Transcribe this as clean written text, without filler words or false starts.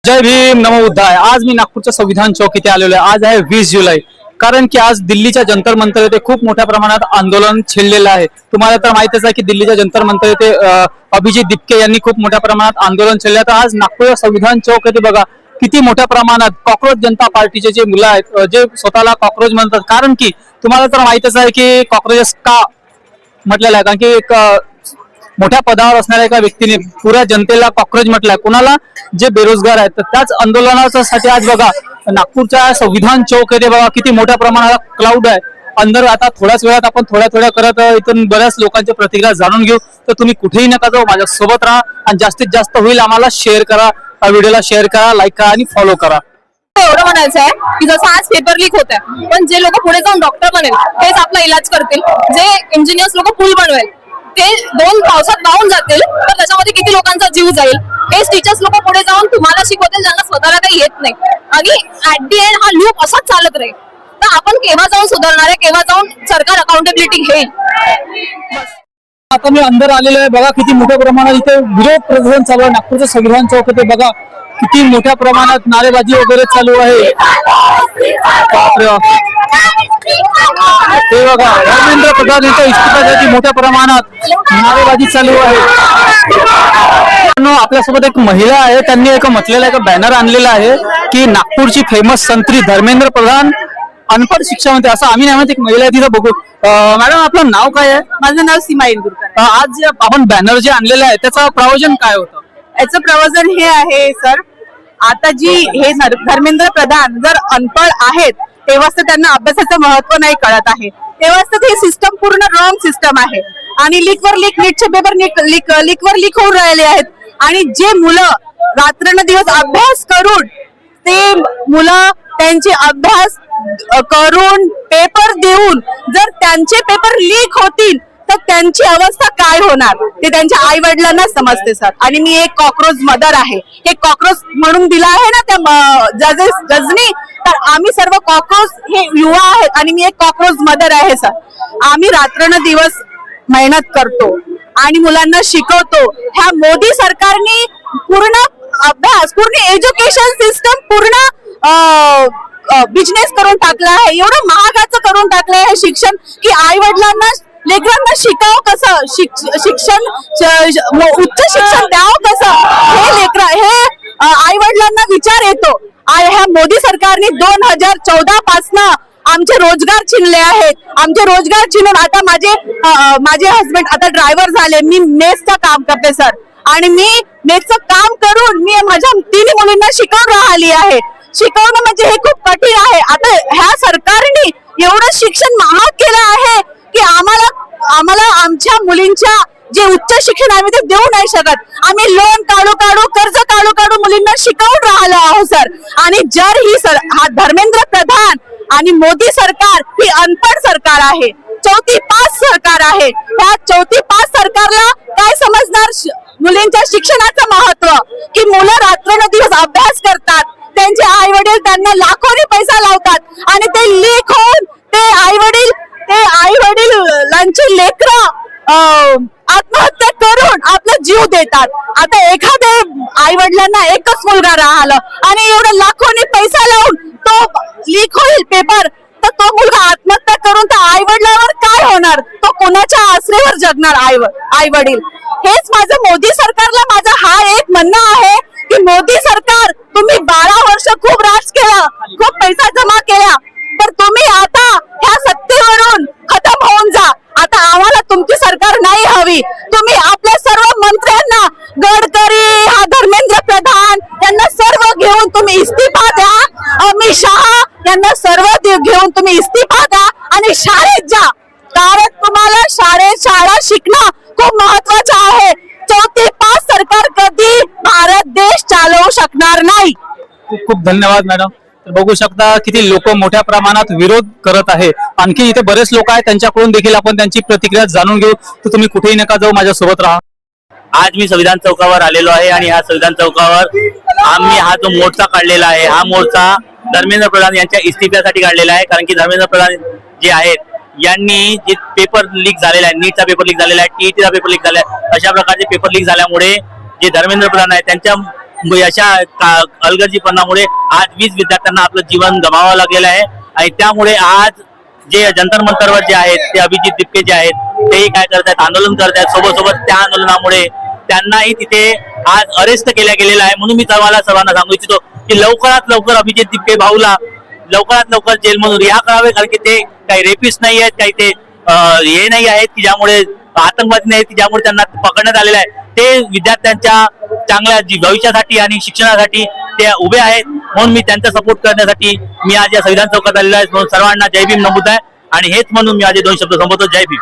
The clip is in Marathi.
जय भीम नमो बुद्धाय। आज मी नागपूरच्या संविधान चौक इथे आलेलो आहे। आज आहे 20 जुलै, कारण की आज दिल्लीच्या जंतर मंतर येथे खूप मोठ्या प्रमाणात आंदोलन छेडलेलं आहे। तुम्हाला तर माहितच आहे की दिल्लीच्या जंतर मंतर येथे अभिजित दीपके यांनी खूप मोठ्या प्रमाणात आंदोलन छेडले। तर आज नागपूरच्या संविधान चौक येथे बघा किती मोठ्या प्रमाणात कॉक्रोच जनता पार्टीचे जे मुलं आहेत, जे स्वतःला कॉक्रोच म्हणतात, कारण की तुम्हाला तर माहितच आहे की कॉक्रोचेस का म्हटलेलं आहे, कारण की एक मोठ्या पदावर असणाऱ्या एका व्यक्तीने पुऱ्या जनतेला कॉक्रोच म्हटलंय, कोणाला, जे बेरोजगार आहेत। तर त्याच आंदोलनासाठी आज बघा नागपूरच्या संविधान चौक येथे बघा किती मोठ्या प्रमाणात क्राऊड आहे। अंदर आता थोड्याच वेळात आपण थोड्या करत इथून बऱ्याच लोकांच्या प्रतिक्रिया जाणून घेऊ। तर तुम्ही कुठेही नका जाऊ, माझ्या सोबत राहा आणि जास्तीत जास्त होईल आम्हाला शेअर करा, व्हिडिओला शेअर करा, लाईक करा आणि फॉलो करा। एवढं म्हणायचं आहे की जसं आज पेपर लीक होत आहे, पण जे लोक पुढे जाऊन डॉक्टर बनेल तेच आपला इलाज करतील, जे इंजिनियर्स लोक पूल बनवेल ते 2 पावसात वाहून जातील, तर त्याच्यामध्ये किती लोकांचा जीव जाईल। हेच टीचर्स लोक पुढे जाऊन तुम्हाला शिकवतील ज्यांना स्वतःला काही येत नाही, आणि ऍट दी एंड हा लूप असाच चालत राहील। तर आपण केव्हा जाऊन सुधारणार आहे, केव्हा जाऊन सरकार अकाउंटेबिलिटी घेईल। आता मी अंदर आलेलो आहे, बघा किती मोठ्या प्रमाणात इथे विरोध प्रदर्शन चालू आहे। नागपूरच्या संविधान चौक येथे बघा किती मोठ्या प्रमाणात नारेबाजी वगैरे चालू आहे। बापरे बाप, हे बघा धर्मेंद्र प्रधान यांच्या इस्तिफासाठी मोठ्या प्रमाणात नारेबाजी चालू आहे। आपल्यासोबत एक महिला आहे, त्यांनी एक म्हटलेलं एक बॅनर आणलेला आहे की नागपूरची फेमस संत्री धर्मेंद्र प्रधान अनपढ शिक्षा म्हणते, असं आम्ही नाही म्हणत, एक महिला आहे तिथं बघू। मॅडम आपलं नाव काय आहे? माझं नाव सीमा इंदुरकर। आज जे आपण बॅनर जे आणलेलं आहे त्याचं प्रयोजन काय होतं? याचं प्रवचन हे आहे सर, आता जी हे धर्मेंद्र प्रधान जर अनपढ आहेत तेव्हाच तर त्यांना अभ्यासाचं महत्व नाही कळत आहे, तेव्हाच तर ही सिस्टम पूर्ण रॉंग सिस्टम आहे। आणि लीकवर लीक, नीटचे पेपर लीकवर लीक होऊन राहिले आहेत, आणि जे मुलं रात्रंदिवस अभ्यास करून ते मुलं त्यांचे अभ्यास करून पेपर देऊन जर त्यांचे पेपर लीक होतील तर त्यांची अवस्था काय होणार ते त्यांच्या आई वडिलांना समजते सर। आणि मी एक कॉक्रोच मदर आहे, हे कॉक्रोच म्हणून दिला आहे ना त्या जजनी, तर आम्ही सर्व कॉक्रोच हे युवा आहेत आणि मी एक कॉक्रोच मदर आहे सर। आम्ही रात्रंदिवस मेहनत करतो आणि मुलांना शिकवतो। ह्या मोदी सरकारने पूर्ण अभ्यास, पूर्ण एज्युकेशन सिस्टम पूर्ण बिझनेस करून टाकला आहे, एवढं महागाचं करून टाकलं आहे शिक्षण की आई वडिलांना लेकरांना शिकावं कसं, शिक्षण उच्च शिक्षण द्यावं कसं, हे आई वडिलांना विचार येतो। ह्या मोदी सरकारने 2014 पासनं आमचे रोजगार छिनले आहेत, आमचे रोजगार छिनून आता माझे हस्बंड आता ड्रायव्हर झाले, मी मेसचं काम करते सर, आणि मी मेसचं काम करून मी माझ्या 3 मुलींना शिकवून राहिली आहे। शिकवणं म्हणजे हे खूप कठीण आहे। आता ह्या सरकारने एवढं शिक्षण महाग केलं आहे की आम्हाला आमच्या मुलींच्या जे उच्च शिक्षण आम्ही ते देऊ नाही शकत, आम्ही लोन काढू कर्ज काढू मुलींना शिकवून राहिलो आहोत सर। आणि जर हा धर्मेंद्र प्रधान आणि मोदी सरकार ही अनपढ सरकार आहे, 4थी पास सरकार आहे, त्या 4थी पास सरकारला काय समजणार मुलींच्या शिक्षणाचं महत्व, की मुलं रात्रंदिवस अभ्यास करतात, त्यांचे आई वडील त्यांना लाखोनी पैसा लावतात आणि ते लीक होऊन ते आई वडिलांचे लेकरं आत्महत्या करून आपला जीव देतात। आता एखाद्या आई वडिलांना एकच मुलगा राहिला आणि एवढं लाखोनी पैसा लावून तो लीक होईल पेपर, तर तो मुलगा आत्महत्या करून तर आई वडिलांवर काय होणार, तो कोणाच्या आसरेवर जगणार आई वडील। हेच माझं मोदी सरकारला माझं हा एक म्हणणं आहे की मोदी सरकार, तुम्ही 12 वर्ष खूप राज केला, खूप पैसा जमा केला, तर तुम्ही आता ह्या सत्तेवरून खतम होऊन जा। आता आम्हाला तुमची सरकार नाही हवी, तुम्ही आपल्या सर्व मंत्र्यांना, गडकरी, हा धर्मेंद्र प्रधान यांना सर्व घेऊन तुम्ही इस्तीफा द्या, अमित शहा यांना सर्व घेऊन तुम्ही इस्तीफा द्या आणि शाळेत जा, कारण तुम्हाला शाळा शिकणं खूप महत्वाचं आहे। 4थी पास सरकार कधी भारत देश चालवू शकणार नाही। खूप खूप धन्यवाद मॅडम। तर बघू शकता किती लोक मोठ्या प्रमाणात विरोध करत आहे। आणखी इथे बरेच लोक आहेत, त्यांच्याकडून देखील आपण त्यांची प्रतिक्रिया जाणून घेऊ। तर तुम्ही कुठेही नका जाऊ, माझ्या सोबत राहा। आज मी संविधान चौकावर आलेलो आहे आणि ह्या संविधान चौकावर आम्ही हा जो मोर्चा काढलेला आहे, हा मोर्चा धर्मेंद्र प्रधान यांच्या इस्तिफ्यासाठी काढलेला आहे, कारण की धर्मेंद्र प्रधान जे आहेत यांनी जे पेपर लीक झालेला आहे, नीटचा पेपर लीक झालेला आहे, टीईटीचा पेपर लीक झाला आहे, अशा प्रकारचे पेपर लीक झाल्यामुळे जे धर्मेंद्र प्रधान आहेत त्यांच्या अशा अलगर्जीपणामुळे आज 20 विद्यार्थ्यांना आपलं जीवन गमावावं लागलेलं आहे आणि त्यामुळे आज जे जंतर मंतरवर जे आहेत ते अभिजित दिपके जे आहेत तेही काय करतायत, आंदोलन करतायत. सोबत त्या आंदोलनामुळे त्यांनाही तिथे आज अरेस्ट केल्या गेलेलं आहे. म्हणून मी सर्वांना सांगू इच्छितो की लवकरात लवकर अभिजित दिपके भाऊला लवकरात लवकर जेलमधून रिहा करावे, कारण की ते काही रेपिस्ट नाही आहेत, काही ते हे नाही आहेत की ज्यामुळे आतंकवादी नाही की ज्यामुळे त्यांना पकडण्यात आलेलं आहे. ते विद्यार्थ्यांच्या चांगल्या भविष्यासाठी आणि शिक्षणासाठी ते उभे आहेत. म्हणून मी त्यांचा सपोर्ट करण्यासाठी मी आज या संविधान चौकात आलेलो आहे. म्हणून सर्वांना जय भीम नमूद आहे आणि हेच म्हणून मी माझे 2 शब्द संबोधतो. जय भीम.